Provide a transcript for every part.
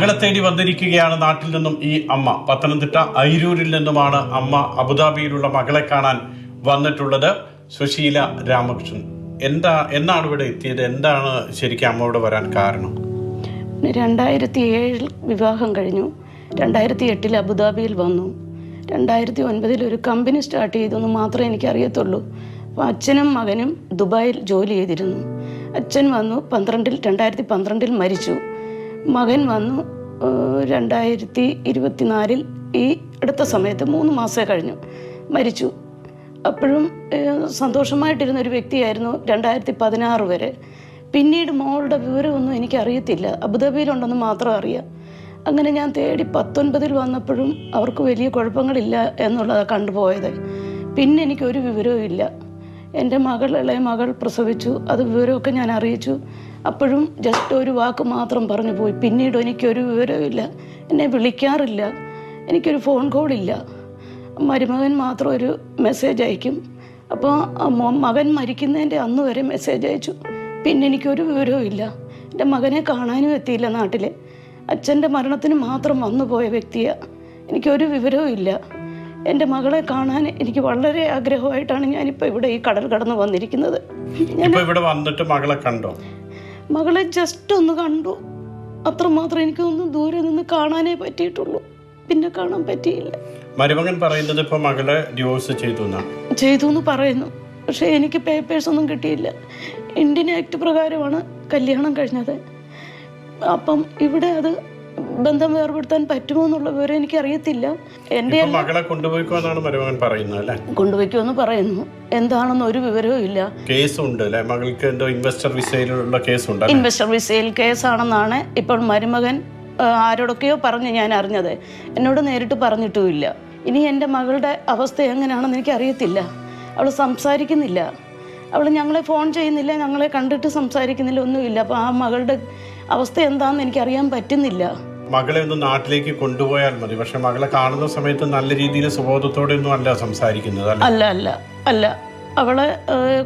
മകളെ തേടി വന്നിരിക്കുകയാണ് നാട്ടിൽ നിന്നും ഈ അമ്മ. പത്തനംതിട്ട അയിരൂരിൽ നിന്നുമാണ് അമ്മ അബുദാബിയിലുള്ള മകളെ കാണാൻ വന്നിട്ടുള്ളത്. സുശീല രാമകൃഷ്ണൻ എന്നാണ് ഇവിടെ എത്തിയത്? എന്താണ് ശരിക്കും അമ്മ ഇവിടെ വരാൻ കാരണം? 2007 വിവാഹം കഴിഞ്ഞു. 2008 അബുദാബിയിൽ വന്നു. 2009 ഒരു കമ്പനി സ്റ്റാർട്ട് ചെയ്തെന്ന് മാത്രമേ എനിക്കറിയത്തുള്ളൂ. അപ്പോൾ അച്ഛനും മകനും ദുബായിൽ ജോലി ചെയ്തിരുന്നു. അച്ഛൻ വന്നു 2012 മരിച്ചു. മകൻ വന്നു 2024 ഈ അടുത്ത സമയത്ത് 3 മാസമേ കഴിഞ്ഞു മരിച്ചു. അപ്പോഴും സന്തോഷമായിട്ടിരുന്നൊരു വ്യക്തിയായിരുന്നു 2016 വരെ. പിന്നീട് മോളുടെ വിവരമൊന്നും എനിക്കറിയത്തില്ല. അബുദാബിയിലുണ്ടെന്ന് മാത്രം അറിയാം. അങ്ങനെ ഞാൻ തേടി 19 വന്നപ്പോഴും അവർക്ക് വലിയ കുഴപ്പങ്ങളില്ല എന്നുള്ളതാണ് കണ്ടുപോയത്. പിന്നെ എനിക്കൊരു വിവരവും ഇല്ല. എൻ്റെ ഇളയ മകൾ പ്രസവിച്ചു. അത് വിവരമൊക്കെ ഞാൻ അറിയിച്ചു. അപ്പോഴും ജസ്റ്റ് ഒരു വാക്ക് മാത്രം പറഞ്ഞു പോയി. പിന്നീട് എനിക്കൊരു വിവരവും ഇല്ല. എന്നെ വിളിക്കാറില്ല. എനിക്കൊരു ഫോൺ കോളില്ല. മരുമകൻ മാത്രം ഒരു മെസ്സേജ് അയക്കും. അപ്പോൾ മകൻ മരിക്കുന്നതിൻ്റെ അന്ന് വരെ മെസ്സേജ് അയച്ചു. പിന്നെ എനിക്കൊരു വിവരവും ഇല്ല. എൻ്റെ മകനെ കാണാനും എത്തിയില്ല നാട്ടിൽ. അച്ഛൻ്റെ മരണത്തിന് മാത്രം വന്നു പോയ വ്യക്തിയാണ്. എനിക്കൊരു വിവരവും ഇല്ല. എൻ്റെ മകളെ കാണാൻ എനിക്ക് വളരെ ആഗ്രഹമായിട്ടാണ് ഞാനിപ്പോൾ ഇവിടെ ഈ കടൽ കടന്ന് വന്നിരിക്കുന്നത്. ഇവിടെ വന്നിട്ട് മകളെ കണ്ടോ? മകളെ ജസ്റ്റ് ഒന്ന് കണ്ടു, അത്രമാത്രം. എനിക്കൊന്നും ദൂരെ നിന്ന് കാണാനേ പറ്റിയിട്ടുള്ളൂ. പിന്നെ കാണാൻ പറ്റിയില്ല. മരുമകൻ പറയുന്നത് ഇപ്പോൾ മകളെ ഡിവോഴ്സ് ചെയ്തു എന്ന് പറയുന്നു. പക്ഷേ എനിക്ക് പേപ്പേഴ്സ് ഒന്നും കിട്ടിയില്ല. ഇന്ത്യൻ ആക്ട് പ്രകാരമാണ് കല്യാണം കഴിഞ്ഞത്. അപ്പം ഇവിടെ അത് ബന്ധം വേർപെടുത്താൻ പറ്റുമോ എന്നുള്ള വിവരം എനിക്കറിയത്തില്ല. എൻ്റെ മകളെ കൊണ്ടുപോയിക്കോന്നാണ് മരുമകൻ പറയുന്നത് അല്ലേ? കൊണ്ടുപോയിക്കോന്ന് പറയുന്നു. എന്താണെന്ന് ഒരു വിവരവും ഇല്ല. കേസുണ്ട് അല്ലേ മകൾക്ക്? എന്തോ ഇൻവെസ്റ്റർ വിസയിലുള്ള കേസുണ്ട്. ഇൻവെസ്റ്റർ വിസയിൽ കേസാണെന്നാണ് ഇപ്പോൾ മരുമകൻ ആരോടൊക്കെയോ പറഞ്ഞ് ഞാൻ അറിഞ്ഞത്. എന്നോട് നേരിട്ട് പറഞ്ഞിട്ടുമില്ല. ഇനി എൻ്റെ മകളുടെ അവസ്ഥ എങ്ങനെയാണെന്ന് എനിക്കറിയത്തില്ല. അവൾ സംസാരിക്കുന്നില്ല. അവൾ ഞങ്ങളെ ഫോൺ ചെയ്യുന്നില്ല, ഞങ്ങളെ കണ്ടിട്ട് സംസാരിക്കുന്നില്ല, ഒന്നുമില്ല. അപ്പോൾ ആ മകളുടെ അവസ്ഥ എന്താണെന്ന് എനിക്കറിയാൻ പറ്റുന്നില്ല. മകളെ ഒന്ന് നാട്ടിലേക്ക് കൊണ്ടുപോയാൽ മതി. പക്ഷെ മകളെ കാണുന്ന സമയത്ത് നല്ല രീതിയിൽ സുബോധത്തോടെ ഒന്നും അല്ല സംസാരിക്കുന്നത്. അല്ല അവളെ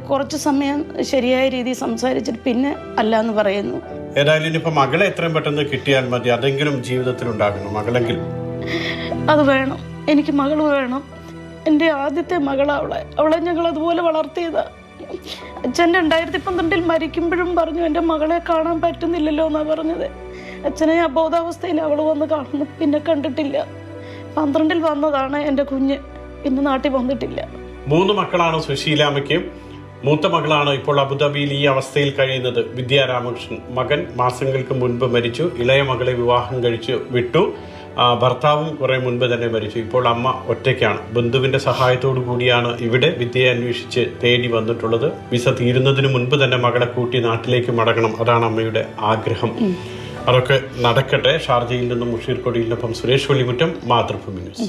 കുറച്ച് സമയം ശരിയായ രീതിയിൽ സംസാരിച്ചിട്ട് പിന്നെ അല്ല എന്ന് പറയുന്നു. ഏതായാലും ഇനിയിപ്പോൾ മകളെ എത്രയും പെട്ടെന്ന് കിട്ടിയാൽ മതി. അതെങ്കിലും ജീവിതത്തിൽ ഉണ്ടാകണം. മകളെങ്കിലും അത് വേണം. എനിക്ക് മകൾ വേണം. എൻ്റെ ആദ്യത്തെ മകളാണ് അവളെ ഞങ്ങൾ അതുപോലെ വളർത്തിയതാണ്. അച്ഛൻ 2012 മരിക്കുമ്പോഴും പറഞ്ഞു എൻ്റെ മകളെ കാണാൻ പറ്റുന്നില്ലല്ലോ എന്നാണ് പറഞ്ഞത്. അച്ഛനെ അബോധാവസ്ഥയിൽ അവൾ വന്ന് കാണുന്നു. പിന്നെ കണ്ടിട്ടില്ല. 12 വന്നതാണ് എൻ്റെ കുഞ്ഞ്. പിന്നെ നാട്ടിൽ വന്നിട്ടില്ല. 3 മക്കളാണ് സുശീലാമ്മയ്ക്ക്. മൂത്ത മകളാണ് ഇപ്പോൾ അബുദാബിയിൽ ഈ അവസ്ഥയിൽ കഴിയുന്നത്, വിദ്യാ രാമകൃഷ്ണൻ. മകൻ മാസങ്ങൾക്ക് മുൻപ് മരിച്ചു. ഇളയ മകളെ വിവാഹം കഴിച്ചു വിട്ടു. ഭർത്താവും കുറെ മുൻപ് തന്നെ മരിച്ചു. ഇപ്പോൾ അമ്മ ഒറ്റയ്ക്കാണ്. ബന്ധുവിന്റെ സഹായത്തോടു കൂടിയാണ് ഇവിടെ വിദ്യയെ അന്വേഷിച്ച് തേടി വന്നിട്ടുള്ളത്. വിസ തീരുന്നതിന് മുൻപ് തന്നെ മകളെ കൂട്ടി നാട്ടിലേക്ക് മടങ്ങണം. അതാണ് അമ്മയുടെ ആഗ്രഹം. അതൊക്കെ നടക്കട്ടെ. ഷാർജയിൽ നിന്നും മുഷീർ കൊടിയിലിനൊപ്പം സുരേഷ് വെള്ളിമുറ്റം, മാതൃഭൂമി ന്യൂസ്.